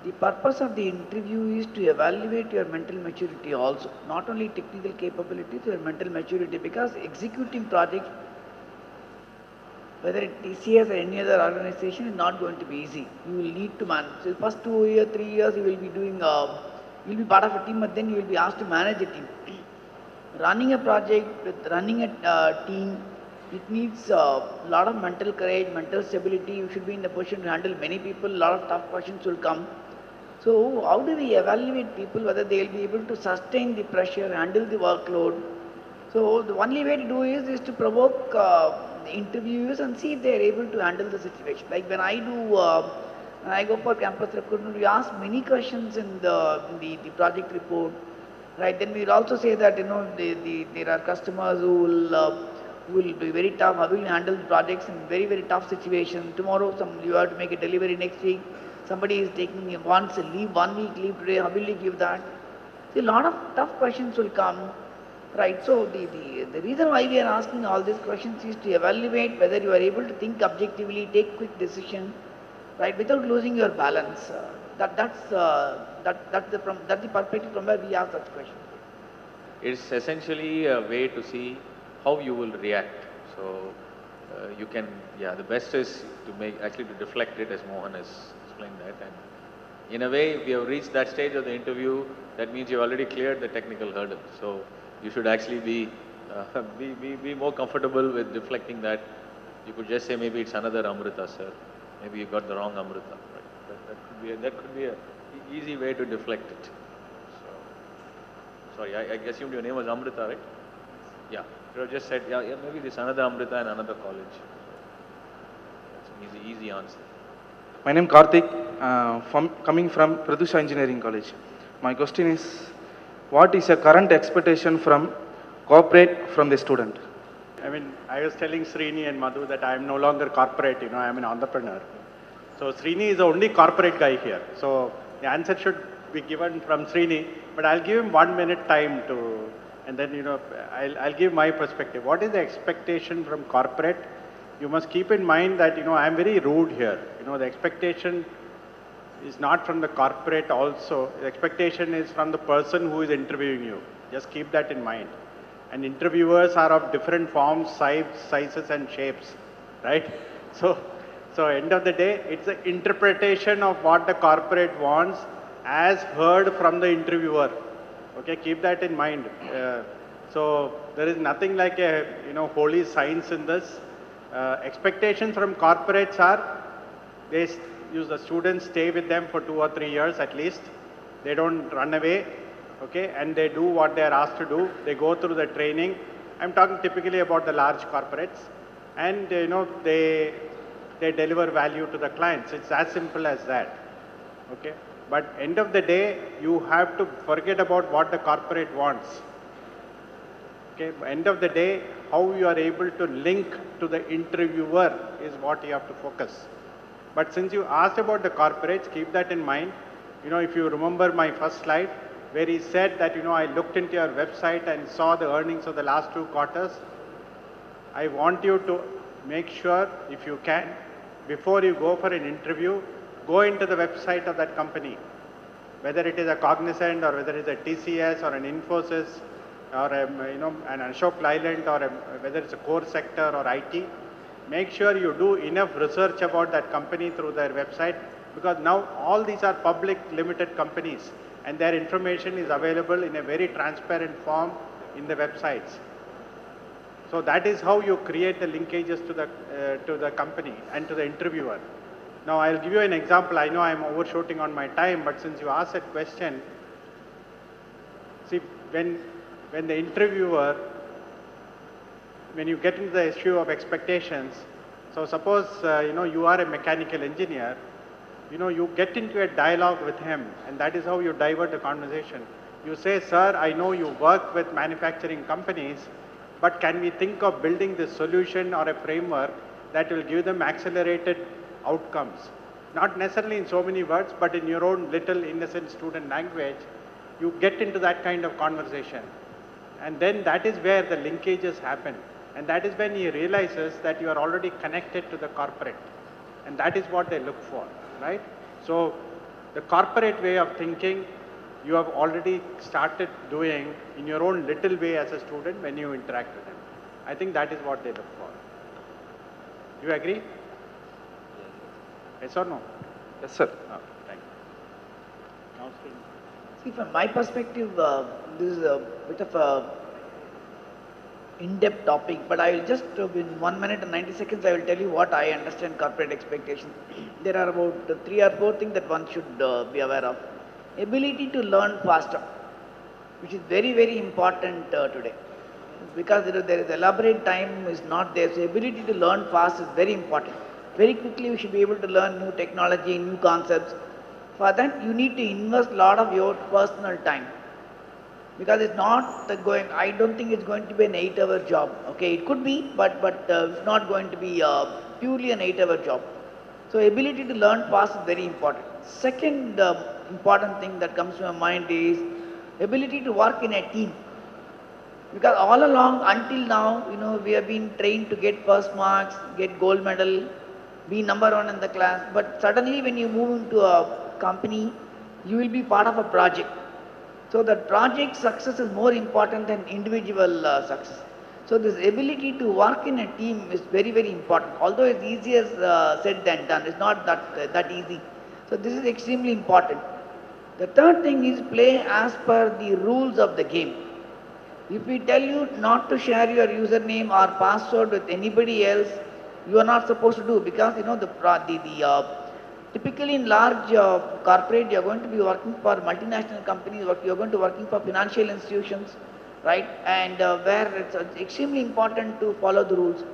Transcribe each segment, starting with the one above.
The purpose of the interview is to evaluate your mental maturity also, not only technical capabilities, your mental maturity, because executing projects, whether it TCS or any other organization, is not going to be easy. You will need to manage. So first 2 years, 3 years, you will be doing, you will be part of a team, but then you will be asked to manage a team. Running a project, with running a team, it needs a lot of mental courage, mental stability. You should be in the position to handle many people. A lot of tough questions will come. So how do we evaluate people whether they will be able to sustain the pressure, handle the workload? So the only way to do is to provoke interviews and see if they are able to handle the situation. Like when I go for campus recruitment, we ask many questions in the project report, right? Then we'll also say that there are customers who will be very tough. How will you handle the projects in very very tough situations? Tomorrow, you have to make a delivery next week. Somebody is wants a leave 1 week leave today. How will you give that? See, a lot of tough questions will come. Right, so the reason why we are asking all these questions is to evaluate whether you are able to think objectively, take quick decision, right, without losing your balance. That's the perspective from where we ask such questions. It's essentially a way to see how you will react. So you can, yeah, the best is to actually to deflect it, as Mohan has explained that. And in a way, if you have reached that stage of the interview, that means you've already cleared the technical hurdle. So you should actually be more comfortable with deflecting that. You could just say maybe it's another Amrita, sir. Maybe you got the wrong Amrita. Right? That could be a easy way to deflect it. So, sorry, I assumed your name was Amrita, right? Yeah. You have just said, yeah, maybe this another Amrita in another college. That's an easy answer. My name is Karthik, coming from Pradusha Engineering College. My question is, what is your current expectation from corporate from the student? I mean, I was telling Srini and Madhu that I am no longer corporate, I am an entrepreneur. So Srini is the only corporate guy here. So the answer should be given from Srini, but I'll give him 1 minute time to, and then, I'll give my perspective. What is the expectation from corporate? You must keep in mind that, I am very rude here. The expectation is not from the corporate also. The expectation is from the person who is interviewing you. Just keep that in mind. And interviewers are of different forms, sizes and shapes, right? So end of the day, it's the interpretation of what the corporate wants as heard from the interviewer. Okay, keep that in mind. So there is nothing like a, holy science in this. Expectations from corporates are, they use the students, stay with them for 2 or 3 years at least. They don't run away, okay, and they do what they are asked to do. They go through the training. I'm talking typically about the large corporates, and they deliver value to the clients. It's as simple as that, okay. But end of the day, you have to forget about what the corporate wants. Okay, end of the day, how you are able to link to the interviewer is what you have to focus. But since you asked about the corporates, keep that in mind. If you remember my first slide, where he said that, I looked into your website and saw the earnings of the last 2 quarters. I want you to make sure, if you can, before you go for an interview, go into the website of that company. Whether it is a Cognizant or whether it is a TCS or an Infosys or an Ashok Leyland or whether it's a core sector or IT, make sure you do enough research about that company through their website, because now all these are public limited companies and their information is available in a very transparent form in the websites. So that is how you create the linkages to the company and to the interviewer. Now I'll give you an example. I know I'm overshooting on my time, but since you asked that question, see, when the interviewer, when you get into the issue of expectations, so suppose, you are a mechanical engineer, you get into a dialogue with him, and that is how you divert the conversation. You say, sir, I know you work with manufacturing companies, but can we think of building this solution or a framework that will give them accelerated outcomes? Not necessarily in so many words, but in your own little innocent student language, you get into that kind of conversation. And then that is where the linkages happen. And that is when he realizes that you are already connected to the corporate. And that is what they look for, right? So The corporate way of thinking, you have already started doing in your own little way as a student when you interact with them. I think that is what they look for. Do you agree? Yes or no? Yes, sir. Oh, thank you. Now, Srini. See, from my perspective, this is a bit of a in-depth topic, but I will just, in 1 minute and 90 seconds, I will tell you what I understand corporate expectations. There are about 3 or 4 things that one should be aware of. Ability to learn faster, which is very, very important today. Because there is elaborate time is not there, so ability to learn fast is very important. Very quickly we should be able to learn new technology, new concepts. For that you need to invest a lot of your personal time. Because it's not going, I don't think it's going to be an 8-hour job. Okay, it could be, but it's not going to be purely an 8-hour job. So ability to learn fast is very important. Second important thing that comes to my mind is ability to work in a team. Because all along until now, we have been trained to get first marks, get gold medal, be number one in the class. But suddenly when you move into a company, you will be part of a project. So the project success is more important than individual success. So this ability to work in a team is very, very important. Although it's easier said than done, it's not that easy. So this is extremely important. The third thing is play as per the rules of the game. If we tell you not to share your username or password with anybody else, you are not supposed to do, because typically in large corporate you are going to be working for multinational companies, you are going to be working for financial institutions, right? And where it's extremely important to follow the rules.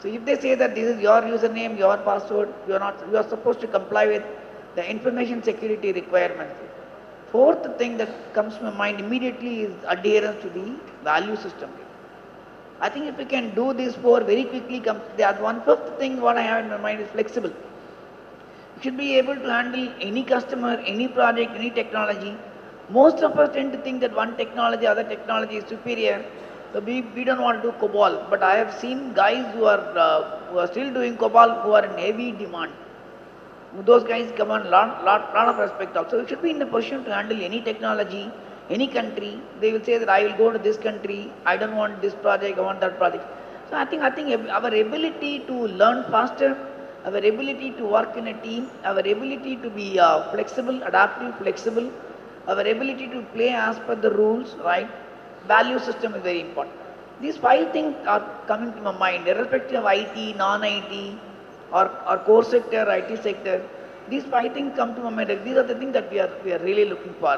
So if they say that this is your username, your password, you are supposed to comply with the information security requirements. Fourth thing that comes to my mind immediately is adherence to the value system. I think if we can do these 4 very quickly, the one-fifth thing what I have in my mind is flexible. You should be able to handle any customer, any project, any technology. Most of us tend to think that one technology, other technology is superior. So we don't want to do COBOL. But I have seen guys who are still doing COBOL who are in heavy demand. Those guys command lot of respect also. You should be in a position to handle any technology, any country. They will say that I will go to this country, I don't want this project, I want that project. So I think our ability to learn faster, our ability to work in a team, our ability to be flexible, adaptive, flexible, our ability to play as per the rules, right? Value system is very important. These 5 things are coming to my mind, irrespective of IT, non-IT, or core sector, IT sector. These 5 things come to my mind. These are the things that we are really looking for.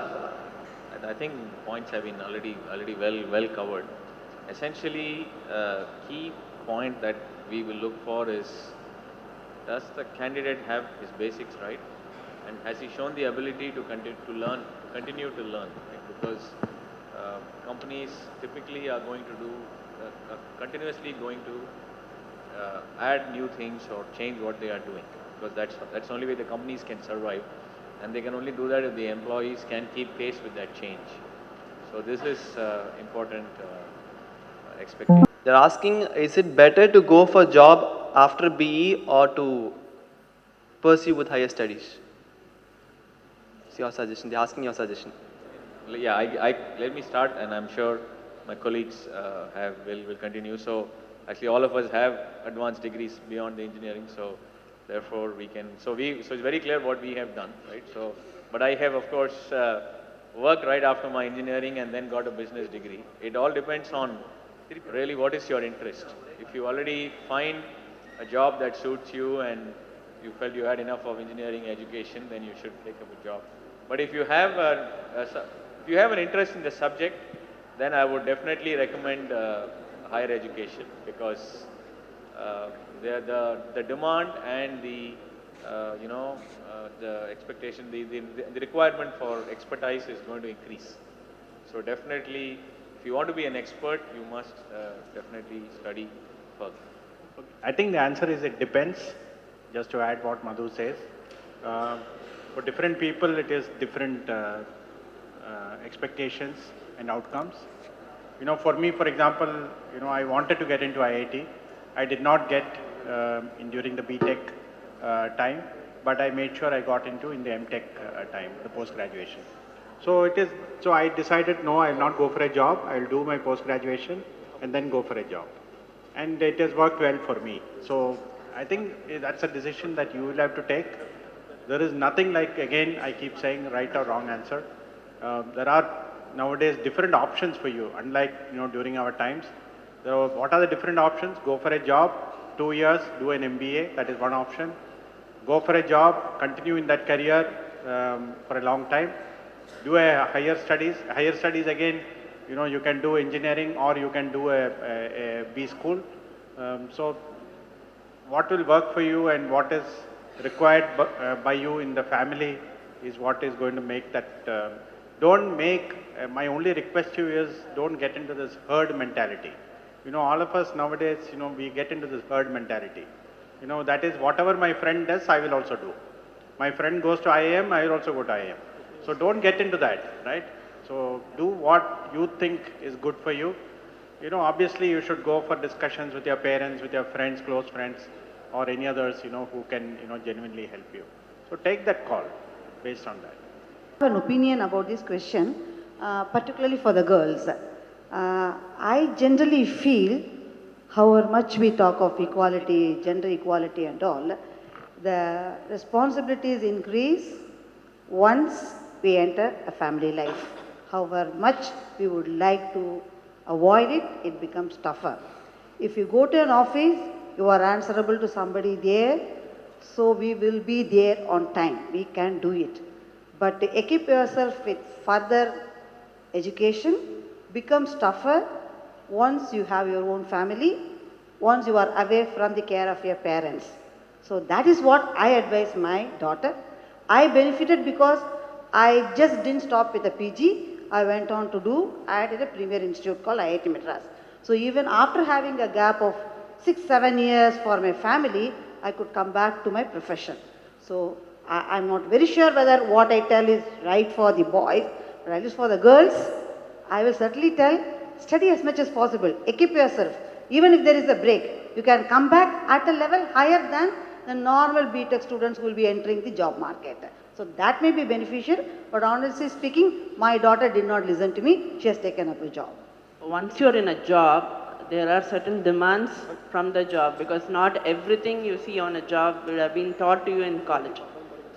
And I think points have been already well covered. Essentially, key point that we will look for is, does the candidate have his basics right, and has he shown the ability to continue to learn? Right? Because companies typically are going to do continuously going to add new things or change what they are doing, because that's the only way the companies can survive, and they can only do that if the employees can keep pace with that change. So this is important expectation. They're asking, is it better to go for job after BE or to pursue with higher studies? It's your suggestion. They're asking your suggestion. Yeah, let me start, and I'm sure my colleagues will continue. So actually, all of us have advanced degrees beyond the engineering, so therefore we can. So it's very clear what we have done, right? So, but I have, of course, worked right after my engineering and then got a business degree. It all depends on really what is your interest. If you already find a job that suits you and you felt you had enough of engineering education, then you should take up a job. But if you have an interest in the subject, then I would definitely recommend higher education, because the demand and the expectation, the requirement for expertise is going to increase. So definitely, if you want to be an expert, you must definitely study further. I think the answer is it depends. Just to add what Madhu says, for different people it is different expectations and outcomes. For me, for example, I wanted to get into IIT. I did not get during the BTech time, but I made sure I got into in the MTech time, the post-graduation. So I decided, no, I will not go for a job. I will do my post-graduation and then go for a job. And it has worked well for me. So I think that's a decision that you will have to take. There is nothing like, again, I keep saying right or wrong answer. There are nowadays different options for you, unlike, during our times. So what are the different options? Go for a job, 2 years, do an MBA, that is one option. Go for a job, continue in that career for a long time. Do a higher studies. Higher studies again, you can do engineering or you can do a B school. So what will work for you and what is required by you in the family is what is going to make that. Don't make, my only request to you is don't get into this herd mentality. All of us nowadays, we get into this herd mentality. That is whatever my friend does, I will also do. My friend goes to IIM, I will also go to IIM. So don't get into that, right? So do what you think is good for you. Obviously you should go for discussions with your parents, with your friends, close friends, or any others, who can, genuinely help you. So take that call based on that. I have an opinion about this question, particularly for the girls. I generally feel, however much we talk of equality, gender equality and all, the responsibilities increase once we enter a family life. However much we would like to avoid it, it becomes tougher. If you go to an office, you are answerable to somebody there, so we will be there on time. We can do it. But to equip yourself with further education becomes tougher once you have your own family, once you are away from the care of your parents. So that is what I advise my daughter. I benefited because I just didn't stop with a PG. I went on to do, I did a premier institute called IIT Madras. So even after having a gap of 6-7 years for my family, I could come back to my profession. So I'm not very sure whether what I tell is right for the boys, but at least for the girls, I will certainly tell, study as much as possible, equip yourself. Even if there is a break, you can come back at a level higher than the normal BTech students who will be entering the job market. So that may be beneficial, but honestly speaking, my daughter did not listen to me. She has taken up a job. Once you're in a job, there are certain demands from the job because not everything you see on a job will have been taught to you in college.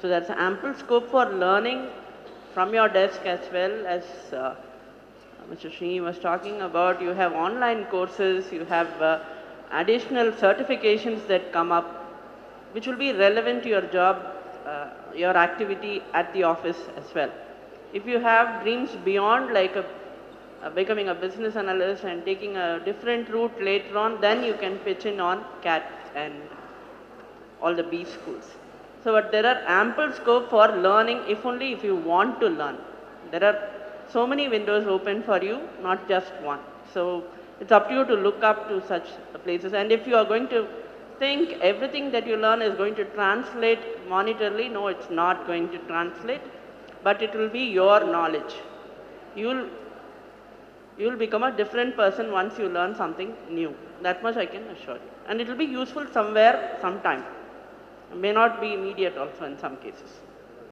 So there's ample scope for learning from your desk as well as Mr. Srini was talking about. You have online courses, you have additional certifications that come up which will be relevant to your job, your activity at the office as well. If you have dreams beyond like becoming a business analyst and taking a different route later on, then you can pitch in on CAT and all the B schools. So but there are ample scope for learning if you want to learn. There are so many windows open for you, not just one. So it's up to you to look up to such places. And if you are going to think everything that you learn is going to translate monetarily, no, it's not going to translate, but it will be your knowledge. You'll become a different person once you learn something new. That much I can assure you. And it will be useful somewhere, sometime. May not be immediate also in some cases.